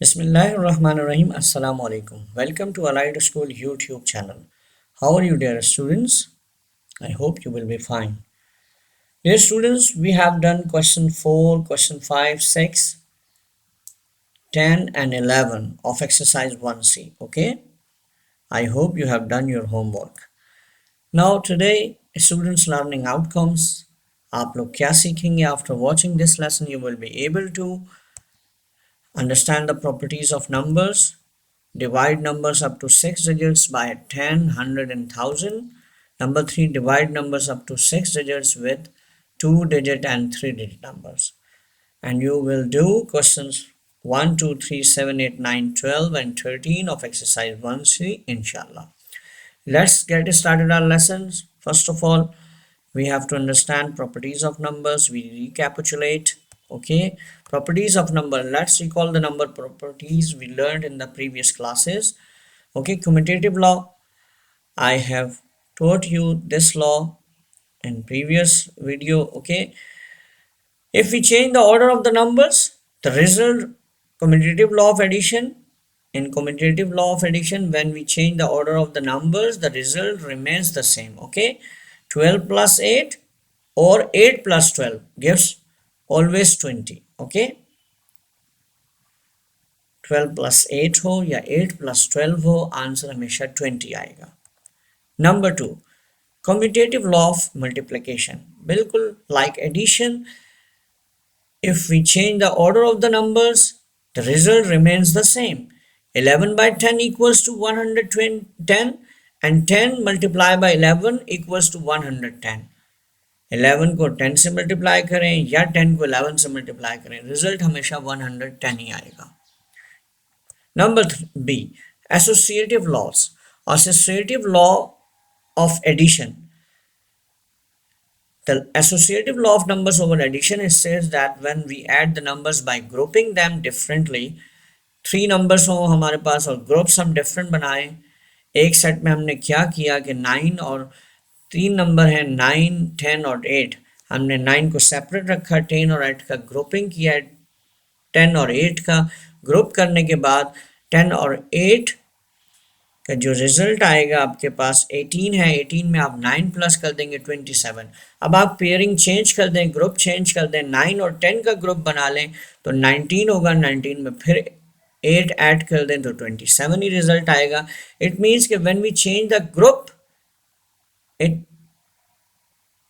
Bismillahirrahmanirrahim. Assalamu alaikum. Welcome to Allied School YouTube channel. How are you, dear students? I hope you will be fine. Dear students, we have done question 4, question 5, 6, 10 and 11 of exercise 1C. Okay? I hope you have done your homework. Now today, students learning outcomes. आप लोग क्या सीखेंगे after watching this lesson? You will be able to understand the properties of numbers, divide numbers up to 6 digits by 10, 100 and 1000. Number 3, divide numbers up to 6 digits with 2 digit and 3 digit numbers. And you will do questions 1, 2, 3, 7, 8, 9, 12 and 13 of exercise 1C inshallah. Let's get started our lessons. First of all, we have to understand properties of numbers. We recapitulate. Okay, properties of number. Let's recall the number properties we learned in the previous classes. Okay, commutative law. I have taught you this law in previous video. Okay, if we change the order of the numbers, the result, commutative law of addition. In commutative law of addition, when we change the order of the numbers, the result remains the same. Okay, 12 plus 8 or 8 plus 12 gives always 20. Okay, 12 plus 8 हो या 8 plus 12 हो, answer हमेशा 20 आएगा. Number 2, commutative law of multiplication. बिल्कुल like addition, if we change the order of the numbers, the result remains the same. 11 by 10 equals to 110 and 10 multiplied by 11 equals to 110. 11 को 10 से multiply करें या 10 को 11 से मल्टीप्लाई करें, रिजल्ट हमेशा 110 ही आएगा. Number b, associative laws. Associative law of addition. The associative law of numbers over addition says that when we add the numbers by grouping them differently, 3 numbers हो हमारे पास और ग्रुप्स हम डिफरेंट बनाए. एक सेट में हमने क्या किया कि 9 और 3 नंबर हैं 9, 10 और 8. हमने 9 को सेपरेट रखा, 10 और 8 का ग्रुपिंग किया. 10 और 8 का ग्रुप करने के बाद 10 और 8 का जो रिजल्ट आएगा आपके पास 18 है. 18 में आप 9 प्लस कर देंगे 27. अब आप पेयरिंग चेंज कर दें, ग्रुप चेंज कर दें, 9 और 10 का ग्रुप बना लें तो 19 होगा. 19 में फिर 8 ऐड कर दें तो 27 ही रिजल्ट आएगा. इट मीन्स कि when we change the group,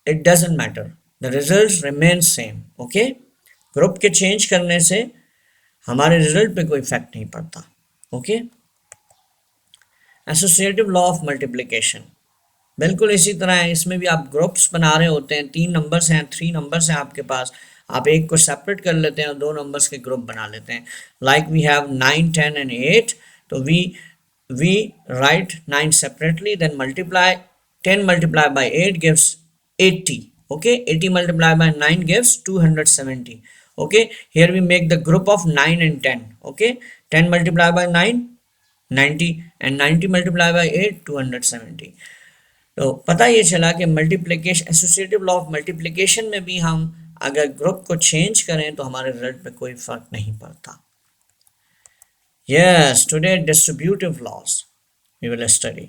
it doesn't matter, the results remain same. okay, group के चेंज करने से हमारे रिजल्ट पे कोई इफेक्ट नहीं पड़ता. Okay, associative law of multiplication बिल्कुल इसी तरह है. इसमें भी आप ग्रुप्स बना रहे होते हैं. 3 नंबर्स हैं, 3 नंबर्स हैं आपके पास, आप एक को सेपरेट कर लेते हैं और 2 नंबर्स के ग्रुप बना लेते हैं. Like we have 9, 10 and 8. तो we write 9 separately, then multiply 10 multiplied by 8 gives 80. okay, 80 multiplied by 9 gives 270. okay, here we make the group of 9 and 10. okay, 10 multiplied by 9 90 and 90 multiplied by 8 270. तो पता ये चला कि multiplication, associative law of multiplication में भी हम अगर group को चेंज करें तो हमारे रिजल्ट पे कोई फर्क नहीं पड़ता. Yes, today distributive laws we will study.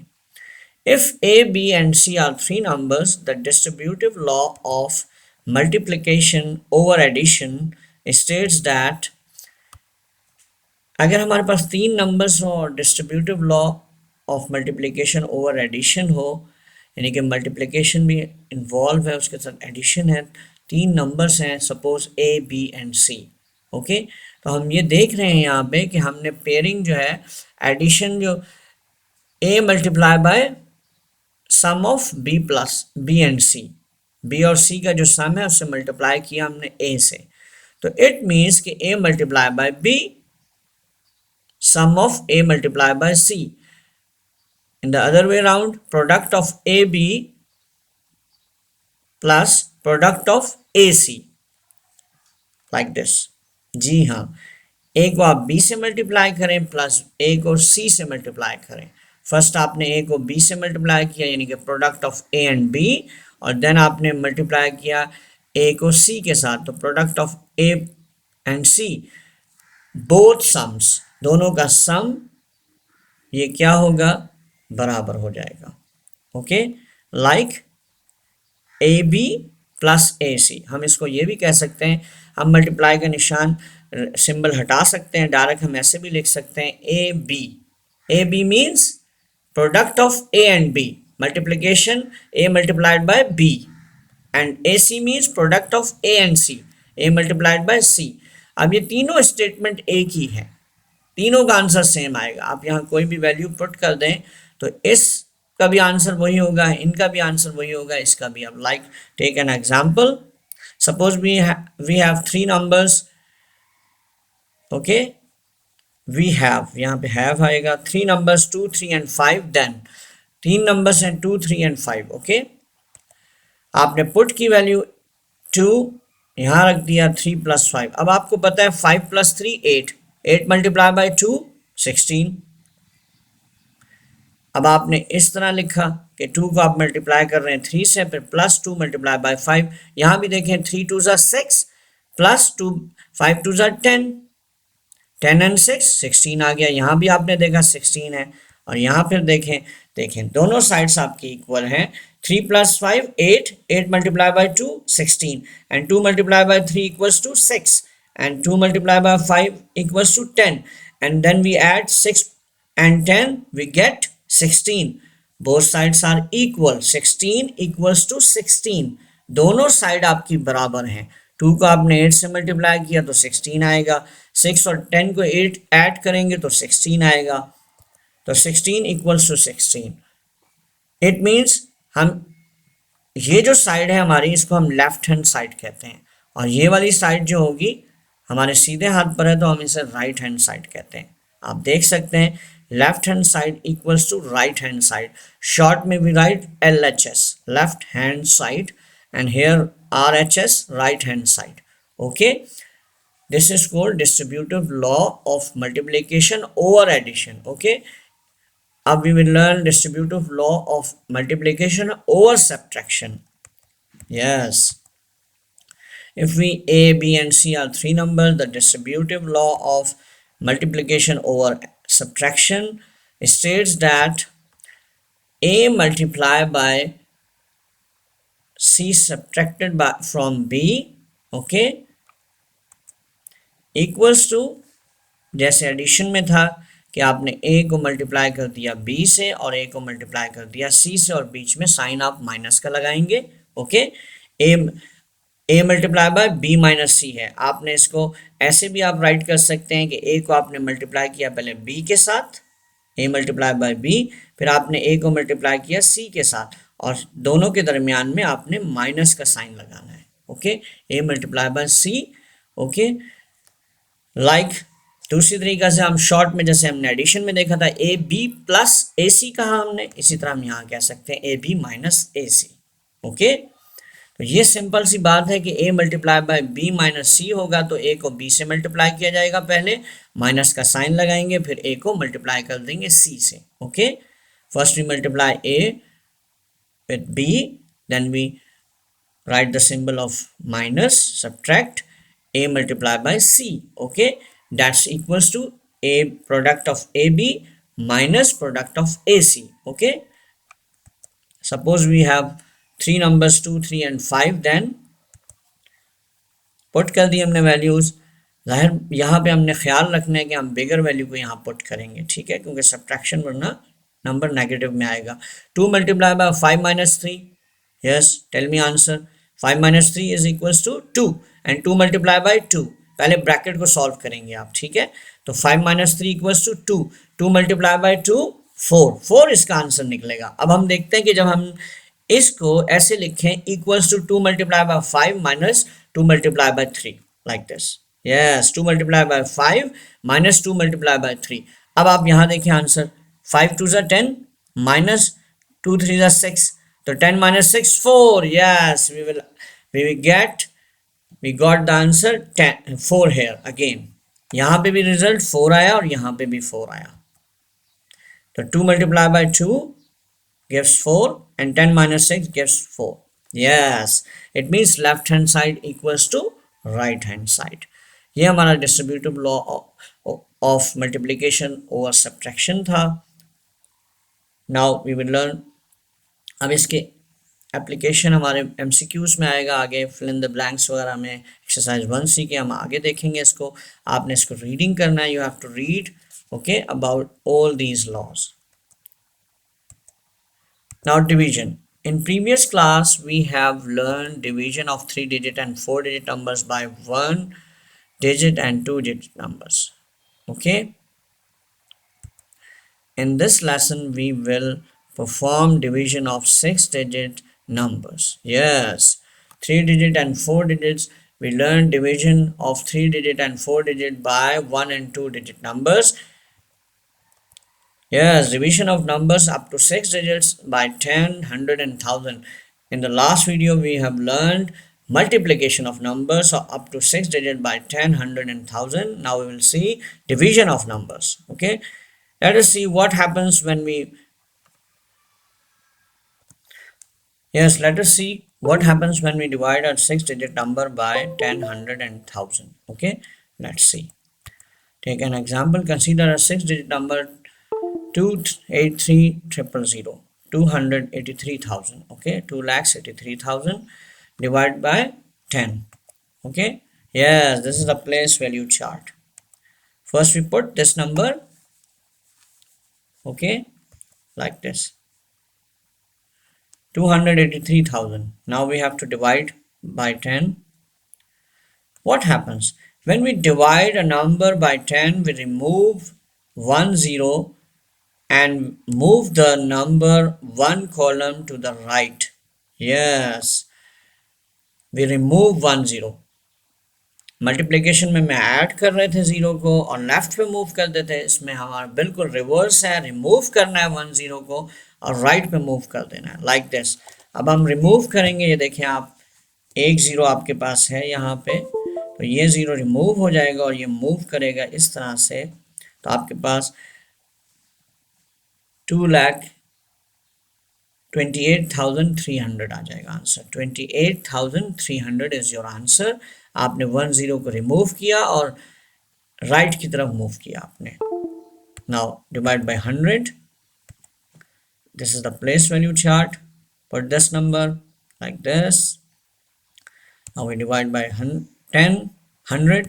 If A, B and C are 3 numbers, the distributive law of multiplication over addition states that अगर हमारे पास 3 नंबर्स हो और distributive law of multiplication over addition हो, यानी कि मल्टीप्लिकेशन भी involve है, उसके साथ एडिशन है, 3 नंबर्स हैं suppose A, B and C. Okay, तो हम ये देख रहे हैं यहाँ पे कि हमने पेयरिंग जो है, एडिशन जो A multiply by sum of B plus B and C, B और C का जो सम है उससे मल्टीप्लाई किया हमने A से. तो इट मीन्स कि A multiply by B, sum of A multiply by C. In the other way around, product of AB plus product of AC, like this. जी हाँ, A को आप B से मल्टीप्लाई करें प्लस A को C से multiply करें. First आपने A को B से मल्टीप्लाई किया यानी कि product of A and B, और देन आपने मल्टीप्लाई किया A को C के साथ, तो product of A and C, both sums दोनों का सम ये क्या होगा, बराबर हो जाएगा। Okay, like A B plus A C. हम इसको ये भी कह सकते हैं, हम मल्टीप्लाई का निशान सिंबल हटा सकते हैं, डायरेक्ट हम ऐसे भी लिख सकते हैं A B. A B means product of A and B, multiplication A multiplied by B, and A C means product of A and C, A multiplied by C. अब ये तीनों स्टेटमेंट एक ही है, तीनों का आंसर सेम आएगा। आप यहाँ कोई भी वैल्यू पुट कर दें तो इस का भी आंसर वही होगा, इनका भी आंसर वही होगा, इसका भी। अब like take an example, suppose we have three numbers. Okay, we have, यहाँ पे हैव आएगा, थ्री नंबर्स 2 3 एंड 5। देन तीन नंबर्स हैं 2 3 एंड 5। ओके, आपने पुट की वैल्यू 2, यहाँ रख दिया 3 + 5। अब आपको पता है 5 + 3 8, 8 मल्टीप्लाई बाय 2 16। अब आपने इस तरह लिखा कि 2 को आप मल्टीप्लाई कर रहे हैं 3 से, फिर +2 मल्टीप्लाई बाय 5। यहाँ भी देखें 3 2 ज़ा 6 +2 5 2 ज़ा 10, 10 एंड 6 16 आ गया। यहाँ भी आपने देखा 16 है, और यहाँ फिर देखें दोनों साइड्स आपकी इक्वल हैं। 3 + 5 8, 8 multiply by 2 16, and 2 multiply by 3 equals to 6, and 2 multiplied by 5 equals to 10, and then we add 6 and 10, we get 16. both sides are equal, 16 equals to 16, दोनों साइड आपकी बराबर हैं। 2 को आपने 8 से मल्टीप्लाई किया तो 16 आएगा, 6 और 10 को 8 ऐड करेंगे तो 16 आएगा, तो 16 equals to 16। इट मीन्स हम ये जो साइड है हमारी, इसको हम लेफ्ट हैंड साइड कहते हैं, और ये वाली साइड जो होगी हमारे सीधे हाथ पर है तो हम इसे राइट हैंड साइड कहते हैं। आप देख सकते हैं left hand side equals to right hand side, short में भी right LHS, left hand side, and here RHS, right hand side. Okay, this is called distributive law of multiplication over addition. Okay, अब we will learn distributive law of multiplication over subtraction. Yes, if we A, B and C are three numbers, the distributive law of multiplication over subtraction states that A multiplied by C subtracted by from B, okay, equals to, जैसे addition में था कि आपने A को multiply कर दिया B से और A को मल्टीप्लाई कर दिया C से, और बीच में साइन आप माइनस का लगाएंगे। Okay, A multiply by B minus C है। आपने इसको ऐसे भी आप राइट कर सकते हैं कि A को आपने मल्टीप्लाई किया पहले B के साथ, A मल्टीप्लाई बाय B, फिर आपने A को मल्टीप्लाई किया C के साथ, और दोनों के दरमियान में आपने माइनस का साइन लगाना है। Okay, A multiply by C। Okay, like दूसरी तरीका से हम शॉर्ट में, जैसे हमने एडिशन में देखा था AB प्लस AC कहा हमने, इसी तरह हम यहाँ कह सकते हैं AB माइनस AC। ओके, तो ये सिंपल सी बात है कि A multiply by B minus C होगा, तो A को B से मल्टीप्लाई किया जाएगा, पहले माइनस का साइन लगाएंगे, फिर A को मल्टीप्लाई कर देंगे C से। Okay, first we multiply A with B, then we write the symbol of minus, subtract A multiplied by C. Okay, that's equals to A product of AB minus product of AC. Okay, suppose we have three numbers 2 3 and 5, then put कर दी हमने values. ज़ाहिर यहाँ पे हमने ख्याल रखना है कि हम बिगर वैल्यू को यहाँ पुट करेंगे, ठीक है, क्योंकि सब्ट्रैक्शन वरना नंबर नेगेटिव में आएगा। 2 multiply by 5 minus 3, yes, tell me answer. 5 minus 3 is equals to 2, and 2 multiply by 2, पहले ब्रैकेट को सॉल्व करेंगे आप, ठीक है। तो 5 minus 3 equals to 2, 2 multiply by 2 4, 4 इसका आंसर निकलेगा। अब हम देखते हैं कि जब हम इसको ऐसे लिखें equals to 2 multiply by 5 minus 2 multiply by 3, like this. Yes, 2 multiply by 5 minus 2 multiply by 3। अब आप यहाँ देखिए आंसर, 5 2 ज़ा 10 माइनस 2 3 ज़ा 6, तो 10 minus 6 4। Yes, we got the answer 10 4 here again। यहाँ पे भी रिजल्ट 4 आया और यहाँ पे भी 4 आया। तो 2 multiply by 2 gives 4 and 10 minus 6 gives 4। yes, it means left hand side equals to right hand side। ये हमारा distributive law of multiplication over subtraction था. Now we will learn. अब इसके एप्लीकेशन हमारे एमसीक्यूज में आएगा आगे, फिल इन द ब्लैंक्स वगैरह में एक्सरसाइज 1C के हम आगे देखेंगे इसको. आपने इसको रीडिंग करना है. You have to read okay about all these laws. Now division. In previous class we have learned division of 3-digit and 4-digit numbers by 1-digit and 2-digit numbers. Okay. In this lesson we will perform division of 6-digit numbers. Yes, 3-digit and 4 digits. We learned division of 3-digit and 4-digit by 1 and 2-digit numbers. Yes, division of numbers up to 6 digits by 10, 100 and 1000. In the last video we have learned multiplication of numbers up to 6 digit by 10, 100 and 1000. Now we will see division of numbers. Okay, let us see what happens when we let us see what happens when we divide a 6-digit number by 10, 100 and 1000. Okay, let's see. Take an example. Consider a 6-digit number 283,000. 283,000. Okay, 2,83,000 divided by 10. Okay, yes, this is the place value chart. First we put this number, okay, like this, 283,000. Now we have to divide by 10. What happens when we divide a number by 10? We remove 1 0 and move the number 1 column to the right. Yes, we remove 1 0. Multiplication में add कर रहे थे 0 को और left पे move कर देते हैं. इसमें हमारा बिल्कुल रिवर्स है. रिमूव करना है 1 0 को और राइट पे मूव कर देना है, लाइक दिस. अब हम रिमूव करेंगे. ये देखें आप, 1 0 आपके पास है यहाँ पे, तो ये 0 रिमूव हो जाएगा और ये मूव करेगा इस तरह से. तो आपके पास 2,28,300 आ जाएगा आंसर. 28,300 is your answer. आपने 1 0 को रिमूव किया और राइट की तरफ मूव किया आपने. Now divide by 100. This is the place value chart. Put this number like this. Now we divide by 10, 100.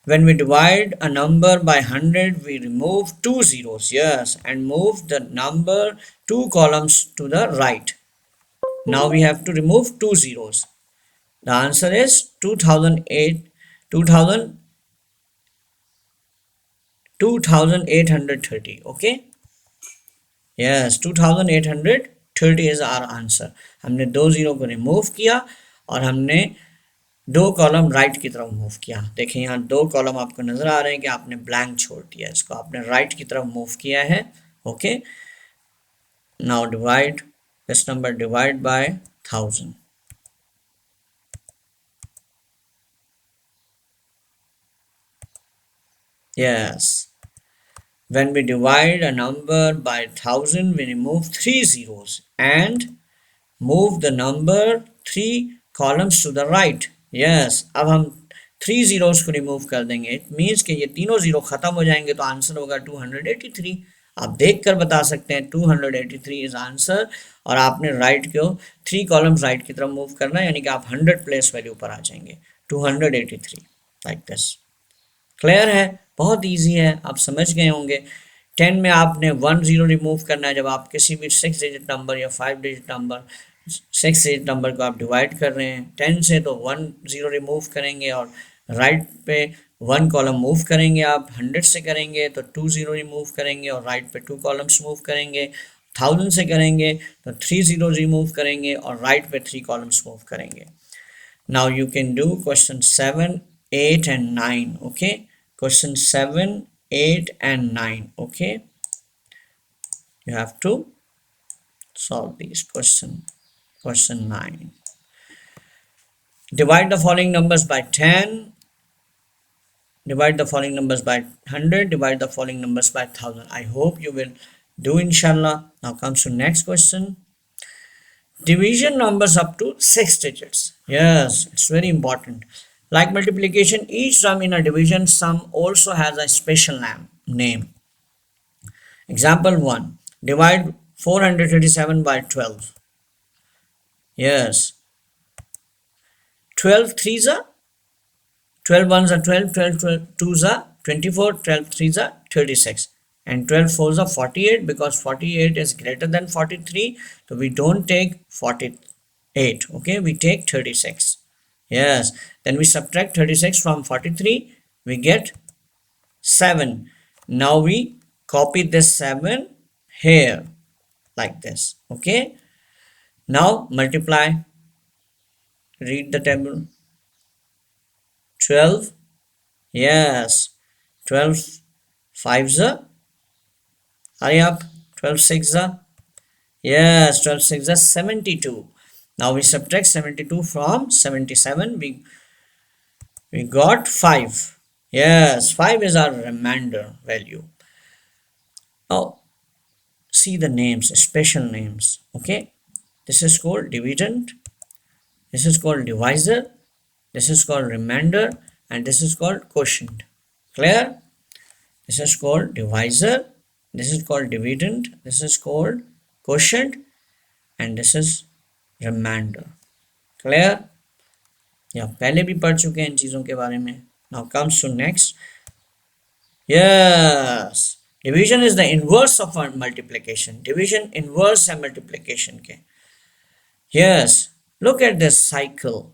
When we divide a number by 100, we remove 2 zeros, yes, and move the number 2 columns to the right. Now we have to remove 2 zeros. The answer is 2,830. Okay. Yes, 2,830 is our answer. हमने 2 0 को remove किया और हमने 2 column right की तरफ move किया. देखें यहाँ 2 कॉलम आपको नजर आ रहे हैं कि आपने ब्लैंक छोड़ दिया, इसको आपने राइट की तरफ मूव किया है. Okay, now divide this number, divide by 1000. Yes, when we divide a number by 1000, we remove 3 zeros and move the number 3 columns to the right. Yes, अब हम 3 zeros को रिमूव कर देंगे. इट मीन्स कि ये तीनों जीरो खत्म हो जाएंगे तो आंसर होगा 283. आप देखकर बता सकते हैं 283 इज आंसर. और आपने राइट को 3 कॉलम्स राइट की तरफ मूव करना है, यानी कि आप 100 प्लेस वैल्यू पर आ जाएंगे. 283 लाइक दिस. क्लियर है? बहुत इजी है, आप समझ गए होंगे. 10 में आपने 1 0 रिमूव करना है. जब आप किसी भी 6 डिजिट नंबर या 5 डिजिट नंबर 6 डिजिट नंबर को आप डिवाइड कर रहे हैं 10 से, तो 1 0 रिमूव करेंगे और राइट पे 1 कॉलम मूव करेंगे. आप 100 से करेंगे तो 2 0 रिमूव करेंगे और राइट पे 2 कॉलम्स मूव करेंगे. 1000 से करेंगे तो 3 0 रिमूव करेंगे और राइट पे 3 कॉलम्स मूव करेंगे. Now you can do question 7, 8 and 9. Okay, question 7, 8 and 9. Okay, you have to solve these. Question 9. Divide the following numbers by 10. Divide the following numbers by 100. Divide the following numbers by 1000. I hope you will do, inshallah. Now comes to next question. Division numbers up to 6 digits. Yes, it's very important. Like multiplication, each term in a division sum also has a special name. Example 1. Divide 437 by 12. Yes. 12 threes are 12 ones are 12, 12 twos are 24, 12 threes are 36. And 12 fours are 48 because 48 is greater than 43. So we don't take 48. Okay, we take 36. Yes. Then we subtract 36 from 43. We get 7. Now we copy this 7 here like this. Okay. Now multiply. Read the table. 12. Yes. 12 fives are. Hurry up. 12 six are. Yes. 12 six are 72. Now we subtract 72 from 77. We got 5. Yes. 5 is our remainder value. Now see the names, special names. Okay. This is called dividend. This is called divisor. This is called remainder. And this is called quotient. Clear? This is called divisor. This is called dividend. This is called quotient. And this is remainder. Clear? या पहले भी पढ़ चुके हैं इन चीज़ों के बारे में. Now comes to next. Yes. Division is the inverse of our multiplication. Division inverse है multiplication के. Yes. Look at this cycle.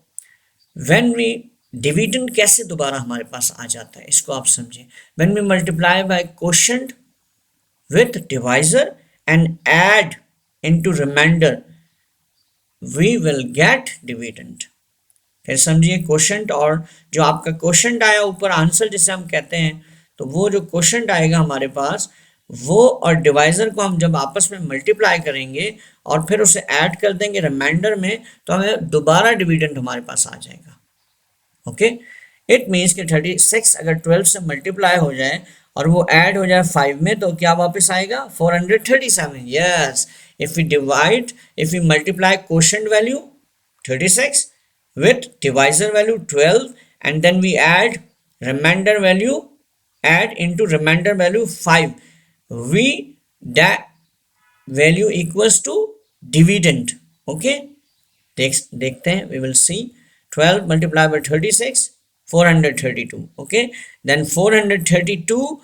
When we dividend कैसे दोबारा हमारे पास आ जाता है इसको आप समझें. When we multiply by quotient with divisor and add into remainder, we will get dividend. फिर समझिए क्वोशंट और जो आपका क्वोशंट आया ऊपर आंसर जिसे हम कहते हैं, तो वो जो क्वोशंट आएगा हमारे पास वो और डिवाइजर को हम जब आपस में मल्टीप्लाई करेंगे और फिर उसे ऐड कर देंगे रिमाइंडर में, तो हमें दोबारा डिविडेंड हमारे पास आ जाएगा. ओके, इट मीन्स कि 36 अगर 12 से मल्टीप्लाई हो जाए और वो ऐड हो जाए 5 में, तो क्या वापस आएगा 437. Yes, if we multiply quotient value 36 with divisor value 12 and then we add remainder value, add into remainder value 5, we that value equals to dividend. Okay, देखते हैं, we will see 12 multiplied by 36, 432. Okay, then 432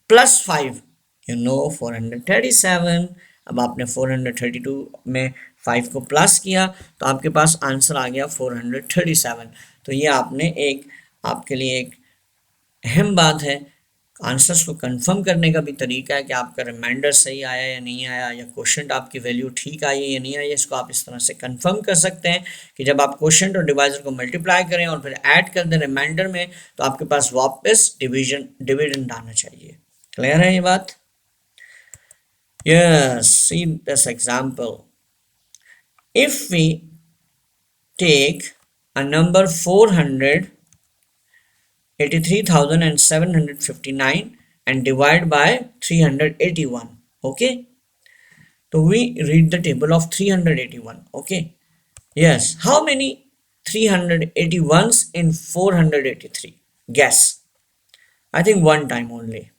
plus 5, you know 437. अब आपने 432 में 5 को plus किया तो आपके पास answer आ गया 437. तो ये आपने आपके लिए एक अहम बात है. आंसर्स को कंफर्म करने का भी तरीका है कि आपका रिमाइंडर सही आया या नहीं आया, या क्वोशंट आपकी वैल्यू ठीक आई है या नहीं आई है. इसको आप इस तरह से कंफर्म कर सकते हैं कि जब आप क्वोशंट और डिवाइजर को मल्टीप्लाई करें और फिर ऐड कर दें रिमाइंडर में, तो आपके पास वापस डिविडेंड आना चाहिए. क्लियर है ये बात? Yes, see this example. If we take a number 483,759 and divide by 381, okay? So we read the table of 381, okay? Yes, how many 381s in 483? Guess. I think one time only.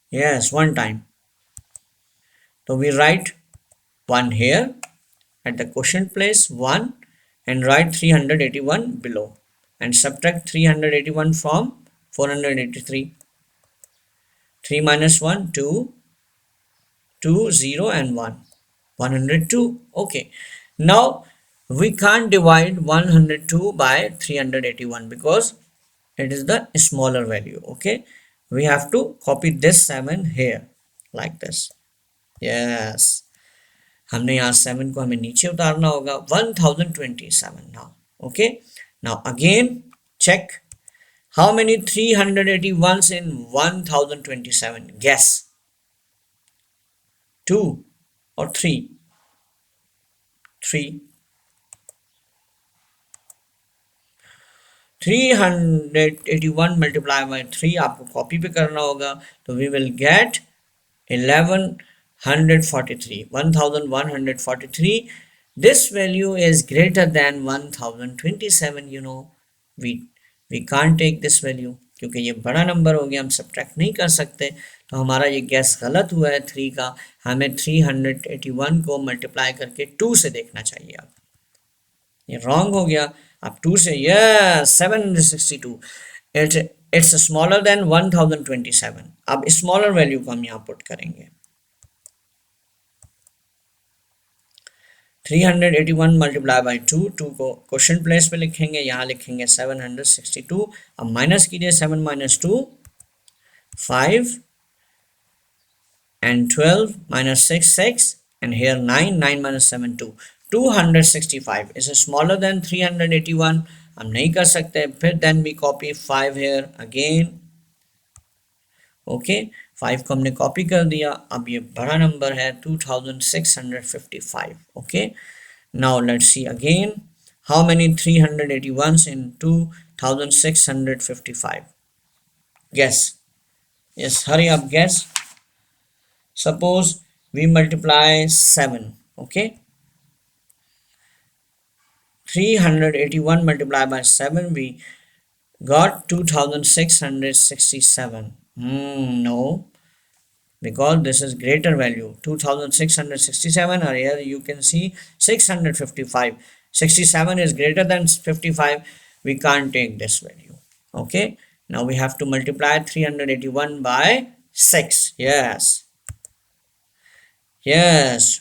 Yes, one time. So we write 1 here at the quotient place 1 and write 381 below and subtract 381 from 483. 3 minus 1, 2, 2, 0 and 1. 102. Okay. Now we can't divide 102 by 381 because it is the smaller value. Okay. We have to copy this 7 here like this. Yes, हमने यहाँ 7 को हमें नीचे उतारना होगा. 1027 now. Okay, now again check how many 381s in 1027. Guess. 2 or 3? 3. 381 multiplied by 3 आपको copy पे करना होगा, तो we will get 1143. This value is greater than 1027. You know, we we can't take this value, क्योंकि ये बड़ा नंबर हो गया, हम सब्ट्रैक्ट नहीं कर सकते, तो हमारा ये गैस गलत हुआ है 3 का। हमें 381 को मल्टीप्लाई करके 2 से देखना चाहिए। अब ये रॉन्ग हो गया। अब 2 से, yes 762, it's it's smaller than 1027। अब स्मॉलर वैल्यू को हम यहाँ पुट करेंगे। 381 मल्टीप्लाई बाई 2, 2 को क्वेश्चन प्लेस पे लिखेंगे, यहाँ लिखेंगे 762। अब माइनस कीजिए, 7 minus 2 5 and 12 minus 6 6, and here 9 9 minus 7 2, 265 is smaller than 381। हम नहीं कर सकते, फिर then we copy 5 here again। Okay 5 को हमने कॉपी कर दिया। अब ये बड़ा नंबर है 2655। Okay now let's see again, how many 381s in 2655? guess, yes, hurry up, guess। suppose we multiply 7, okay, 381 multiplied by 7, we got 2667। no, because this is greater value 2667, or here you can see 655, 67 is greater than 55, we can't take this value। okay, now we have to multiply 381 by 6, yes,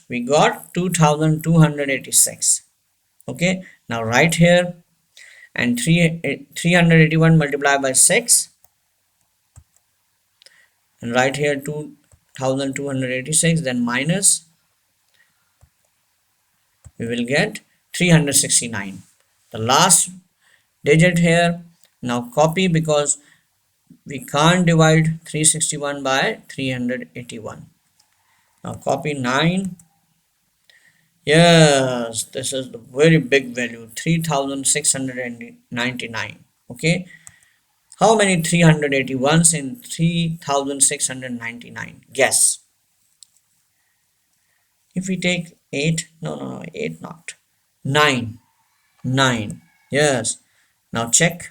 we got 2286। okay, now right here, and 381 multiplied by 6, and right here 2286, then minus, we will get 369, the last digit here। now copy, because we can't divide 361 by 381। now copy 9, yes, this is the very big value, 3699। okay, how many 381s in 3699? guess। if we take 8, no, 8 not, 9, yes, now check,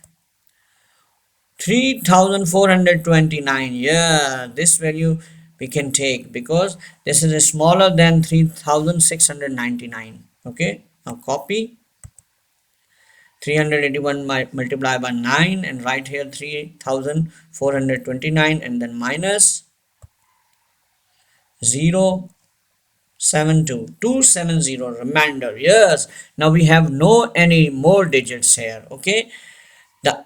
3429, yeah, this value we can take, because this is smaller than 3699। okay, now copy 381 multiplied by 9, and right here 3429, and then minus 0 72 270 remainder, yes, now we have no any more digits here। okay, the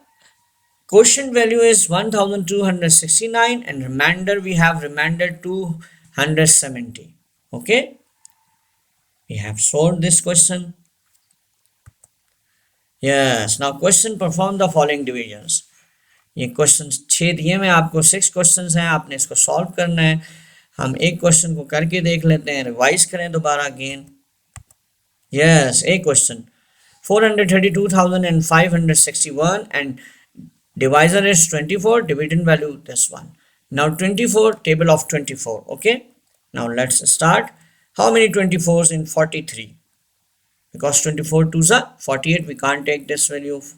quotient value is 1269, and remainder we have remainder 270। okay, we have solved this question। yes, now question, perform the following divisions। ये question 6 दिए में आपको 6 questions हैं, आपने इसको solve करना है। हम एक क्वेश्चन को करके देख लेते हैं, रिवाइज करें दोबारा अगेन। यस, एक question, 432,561 and divisor is 24, dividend value this one। now 24, table of 24। okay, now let's start। how many 24s in 43? because 24 2s are 48, we can't take this value of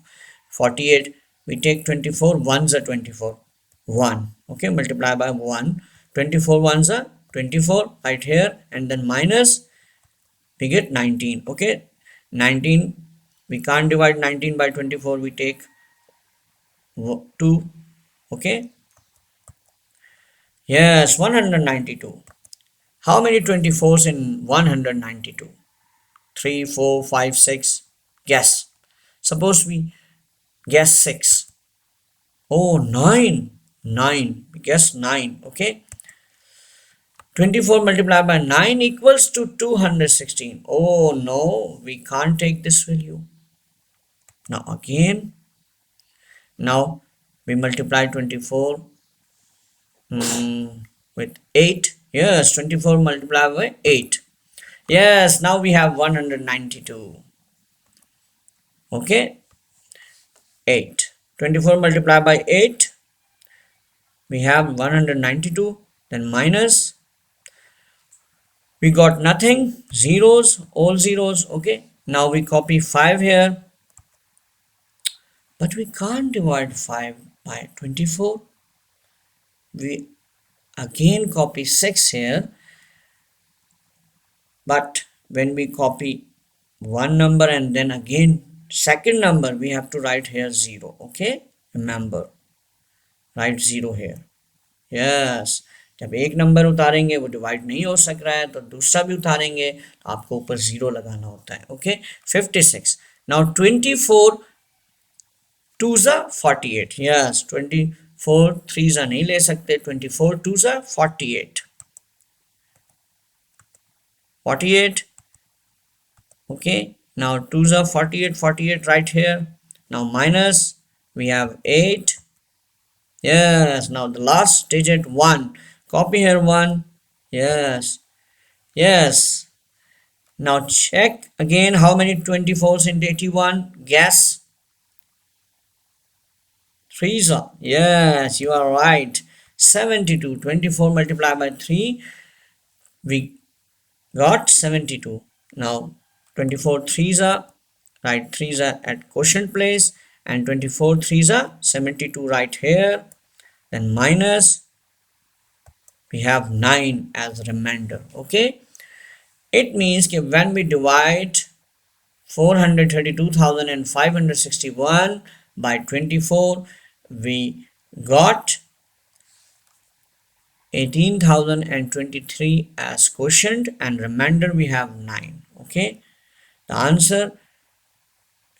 48, we take 24 1s are 24, 1, okay, multiply by 1, 24 1s are 24 right here, and then minus, we get 19। okay, 19, we can't divide 19 by 24, we take 2। okay, yes, 192, how many 24s in 192? 3 4 5 6, guess, suppose we guess 6, oh 9, guess 9। okay, 24 multiplied by 9 equals to 216, oh no, we can't take this value। now again, now we multiply 24 with 8, yes, 24 multiplied by 8, yes, now we have 192। okay, 8, 24 multiplied by 8, we have 192, then minus, we got nothing, zeros, all zeros। okay, now we copy 5 here, But we can't divide 5 by 24. We again copy 6 here, but when we copy one number and then again second number, we have to write here 0. Okay, remember, write 0 here. Yes, जब एक number उतारेंगे वो divide नहीं हो सक रहा है तो दूसरा भी उतारेंगे तो आपको ऊपर 0 लगाना होता है. ओके, 56. नाउ 24 टू ज़ा 48. यस, 24 थ्री ज़ा नहीं ले सकते. 24 टू ज़ा 48. 48. Okay, now 2s are 48, 48 right here. Now minus, we have 8. Yes, now the last digit 1. Copy here 1. Yes, yes. Now check again how many 24s into 81. Guess. 3s are. Yes, you are right. 72. 24 multiplied by 3. We got 72. Now 24 threes are, right, threes are at quotient place, and 24 threes are 72 right here. Then minus, we have 9 as remainder. Okay, it means that when we divide 432,561 by 24, we got 18,023 as quotient, and remainder we have 9. Okay, the answer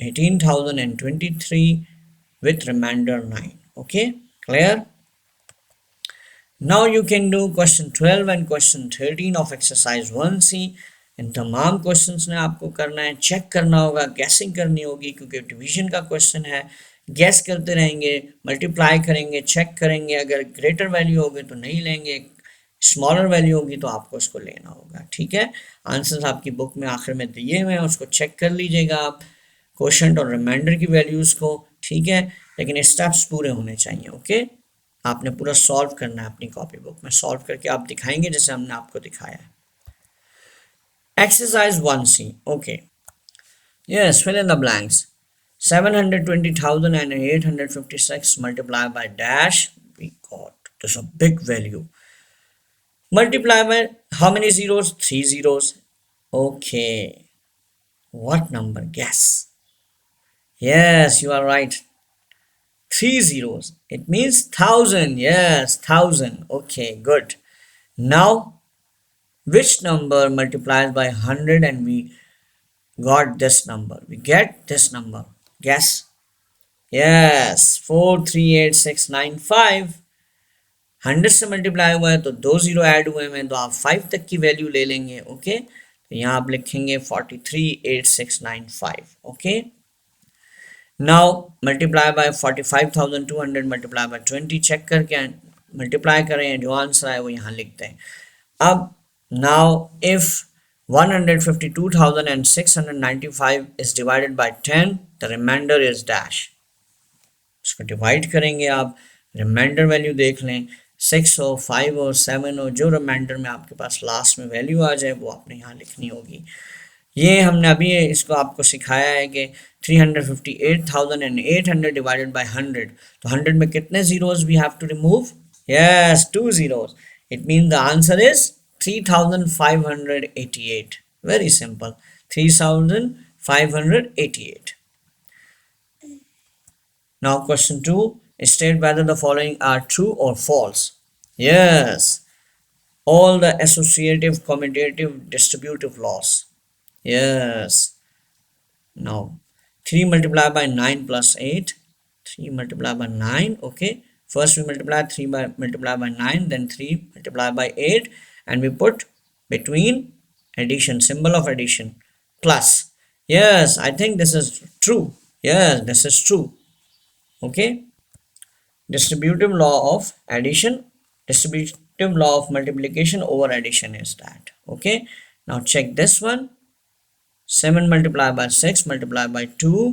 18,023 with remainder 9. Okay, clear? Now you can do question 12 and question 13 of exercise 1C. इन तमाम questions ने आपको करना है, check करना होगा, guessing करनी होगी क्योंकि डिवीजन का क्वेश्चन है. गैस करते रहेंगे, मल्टीप्लाई करेंगे, चेक करेंगे. अगर ग्रेटर वैल्यू होगी तो नहीं लेंगे, स्मॉलर वैल्यू होगी तो आपको उसको लेना होगा. ठीक है, आंसर्स आपकी बुक में आखिर में दिए हुए हैं, उसको चेक कर लीजिएगा आप, क्वोशंट और रिमाइंडर की वैल्यूज़ को. ठीक है, लेकिन स्टेप्स पूरे होने चाहिए. ओके, आपने पूरा सॉल्व करना है अपनी कॉपी बुक में. सॉल्व करके आप दिखाएंगे जैसे हमने आपको दिखाया है. Exercise 1C. Okay. Yes, fill in the blanks. 720,856 multiplied by dash. We got this a big value. Multiply by how many zeros? 3 zeros. Okay. What number? Guess. Yes, you are right. 3 zeros. It means 1,000. Yes, 1,000. Okay, good. Now, which number multiplies by 100 and we got this number? We get this number. Guess. Yes, 438695. 100 से multiply हुआ है तो 2 zero add हुए हैं तो आप 5 तक की वैल्यू ले लेंगे. ओके, तो यहाँ आप लिखेंगे 438695. Okay, now multiply by 45,200 multiply by 20. Check करके मल्टीप्लाई करें, जो आंसर आए वो यहाँ लिखते हैं. अब now if 152,695 is divided by 10, the remainder is dash. इसको डिवाइड करेंगे आप, रिमाइंडर वैल्यू देख लें, 6 हो, 5 हो, 7 हो, जो रिमाइंडर में आपके पास लास्ट में वैल्यू आ जाए वो आपने यहाँ लिखनी होगी. ये हमने अभी इसको आपको सिखाया है कि 358,800 डिवाइडेड बाय 100. तो 100 में कितने zeros we have to remove? Yes, 2 zeros. It mean the answer is 3,588. Very simple. 3,588. Now question 2. State whether the following are true or false. Yes. All the associative, commutative, distributive laws. Yes. Now 3 multiplied by 9 plus 8. 3 multiplied by 9. Okay. First we multiply 3 by multiply by 9, then 3 multiplied by 8. And we put between addition, symbol of addition, plus. Yes, I think this is true. Yes, this is true. Okay, distributive law of addition, distributive law of multiplication over addition is that. Okay, now check this one. 7 multiplied by 6 multiplied by 2,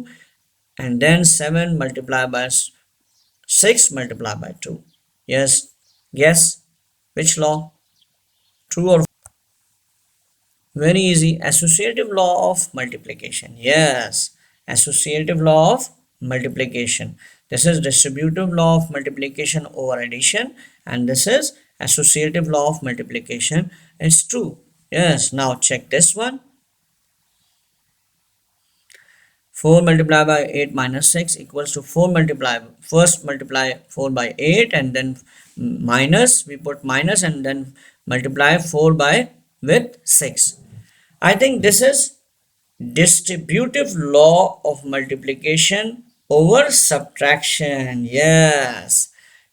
and then 7 multiplied by 6 multiplied by 2. Yes, guess which law? True or very easy, associative law of multiplication. Yes, associative law of multiplication. This is distributive law of multiplication over addition, and this is associative law of multiplication. It's true. Yes, now check this one. 4 multiplied by 8 minus 6 equals to 4 multiply, first multiply 4 by 8 and then minus, we put minus and then multiply 4 by with 6. I think this is distributive law of multiplication over subtraction. Yes,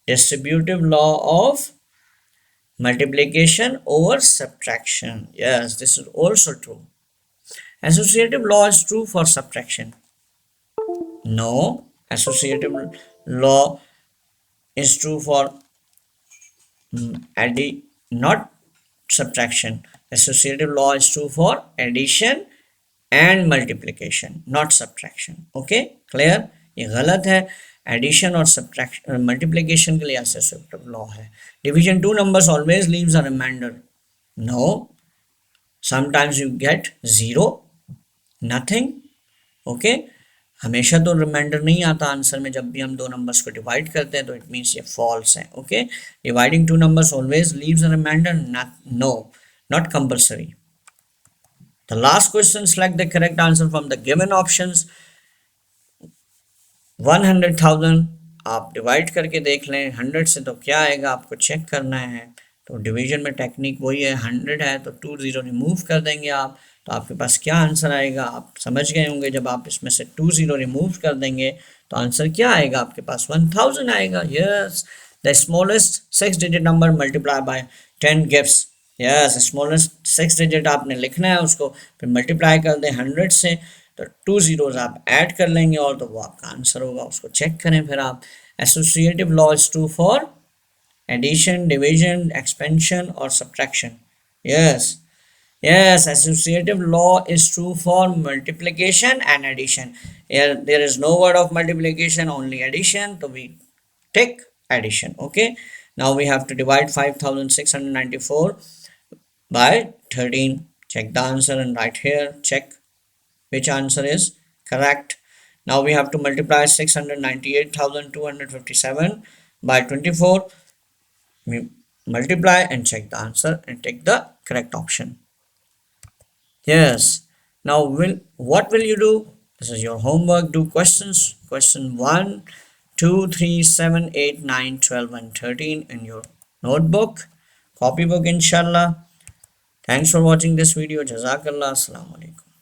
distributive law of multiplication over subtraction. Yes, this is also true. Associative law is true for subtraction. No, associative law is true for not subtraction. Associative law is true for addition and multiplication, not subtraction. Okay, clear? ये गलत है. Addition और subtraction, multiplication के लिए associative law है. Division two numbers always leaves a remainder. No, sometimes you get 0, nothing. Okay, हमेशा तो reminder नहीं आता आंसर में. जब भी हम दो नंबर्स को डिवाइड करते हैं तो इट मीन्स ये फॉल्स है. Okay, dividing two numbers always leaves a remainder. No, not compulsory. The last question, select the correct answer from the given options. 100,000 आप डिवाइड करके देख लें 100 से तो क्या आएगा, आपको चेक करना है. तो डिवीजन में टेक्निक वही है. 100 है तो 2 0 रिमूव कर देंगे आप, तो आपके पास क्या आंसर आएगा आप समझ गए होंगे. जब आप इसमें से 2 0 रिमूव कर देंगे तो आंसर क्या आएगा आपके पास, 1000 आएगा. Yes, the smallest 6 digit number multiply by 10 gives. Yes, smallest 6 digit आपने लिखना है, उसको फिर मल्टीप्लाई कर दें 100 से, तो 2 zeros आप ऐड कर लेंगे और तो वो आपका आंसर होगा. उसको चेक करें फिर आप. Associative law is true for addition, division, expansion or subtraction. Yes, yes, associative law is true for multiplication and addition. Here there is no word of multiplication, only addition, so we take addition. Okay, now we have to divide 5694 by 13. Check the answer and write here, check which answer is correct. Now we have to multiply 698,257 by 24. We multiply and check the answer and take the correct option. Yes, now what will you do? This is your homework. Do questions, question 1 2 3 7 8 9 12 and 13 in your notebook, copybook, inshallah. Thanks for watching this video. Jazakallah. Assalamu alaikum.